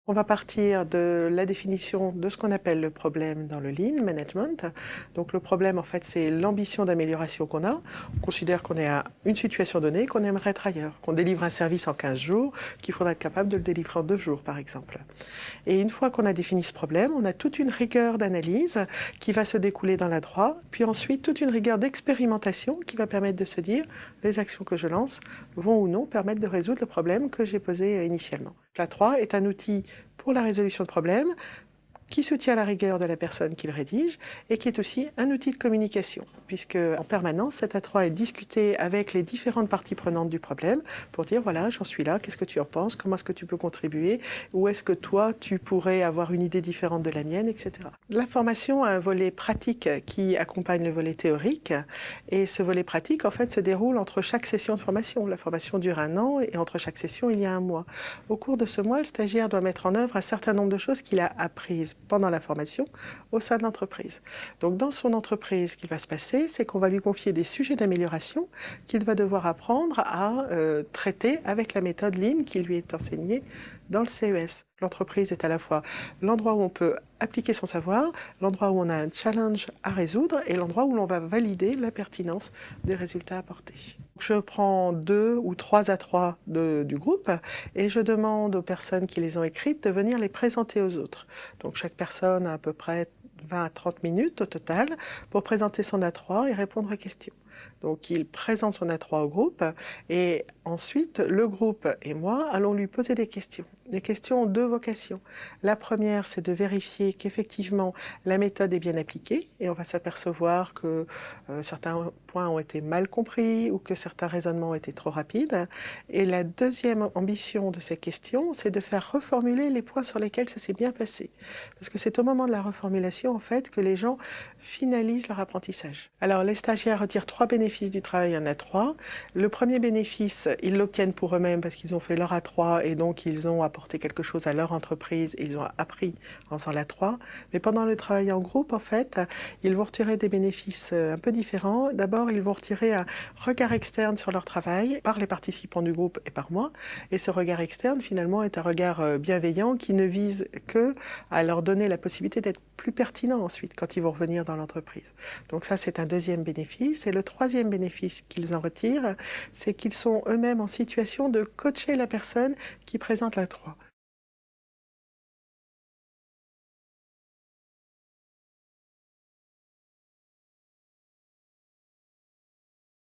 On va partir de la définition de ce qu'on appelle le problème dans le Lean Management. Donc le problème, en fait, c'est l'ambition d'amélioration qu'on a. On considère qu'on est à une situation donnée, qu'on aimerait être ailleurs, qu'on délivre un service en 15 jours, qu'il faudra être capable de le délivrer en 2 jours, par exemple. Et une fois qu'on a défini ce problème, on a toute une rigueur d'analyse qui va se découler dans la 3, puis ensuite toute une rigueur d'expérimentation qui va permettre de se dire les actions que je lance vont ou non permettre de résoudre le problème que j'ai posé initialement. La 3 est un outil pour la résolution de problèmes qui soutient la rigueur de la personne qui le rédige et qui est aussi un outil de communication, puisque en permanence, cet A3 est discuté avec les différentes parties prenantes du problème pour dire voilà, j'en suis là, qu'est-ce que tu en penses, comment est-ce que tu peux contribuer, où est-ce que toi, tu pourrais avoir une idée différente de la mienne, etc. La formation a un volet pratique qui accompagne le volet théorique, et ce volet pratique, en fait, se déroule entre chaque session de formation. La formation dure 1 an, et entre chaque session, il y a 1 mois. Au cours de ce mois, le stagiaire doit mettre en œuvre un certain nombre de choses qu'il a apprises pendant la formation au sein de l'entreprise. Donc dans son entreprise, ce qui va se passer, c'est qu'on va lui confier des sujets d'amélioration qu'il va devoir apprendre à traiter avec la méthode Lean qui lui est enseignée dans le CES. L'entreprise est à la fois l'endroit où on peut appliquer son savoir, l'endroit où on a un challenge à résoudre et l'endroit où l'on va valider la pertinence des résultats apportés. Je prends 2 ou 3 A3 du groupe et je demande aux personnes qui les ont écrites de venir les présenter aux autres. Donc chaque personne a à peu près 20 à 30 minutes au total pour présenter son A3 et répondre aux questions. Donc il présente son A3 au groupe et ensuite le groupe et moi allons lui poser des questions. Des questions ont 2 vocations. La première, c'est de vérifier qu'effectivement la méthode est bien appliquée et on va s'apercevoir que certains points ont été mal compris ou que certains raisonnements ont été trop rapides. Et la deuxième ambition de ces questions, c'est de faire reformuler les points sur lesquels ça s'est bien passé. Parce que c'est au moment de la reformulation, en fait, que les gens finalisent leur apprentissage. Alors les stagiaires retirent 3 bénéfices du travail en A3. Le premier bénéfice, ils l'obtiennent pour eux-mêmes parce qu'ils ont fait leur A3 et donc ils ont apporté quelque chose à leur entreprise et ils ont appris en faisant l'A3. Mais pendant le travail en groupe, en fait, ils vont retirer des bénéfices un peu différents. D'abord, ils vont retirer un regard externe sur leur travail par les participants du groupe et par moi. Et ce regard externe, finalement, est un regard bienveillant qui ne vise que à leur donner la possibilité d'être plus pertinents ensuite quand ils vont revenir dans l'entreprise. Donc ça, c'est un deuxième bénéfice. Et le troisième bénéfice qu'ils en retirent, c'est qu'ils sont eux-mêmes en situation de coacher la personne qui présente l'A3.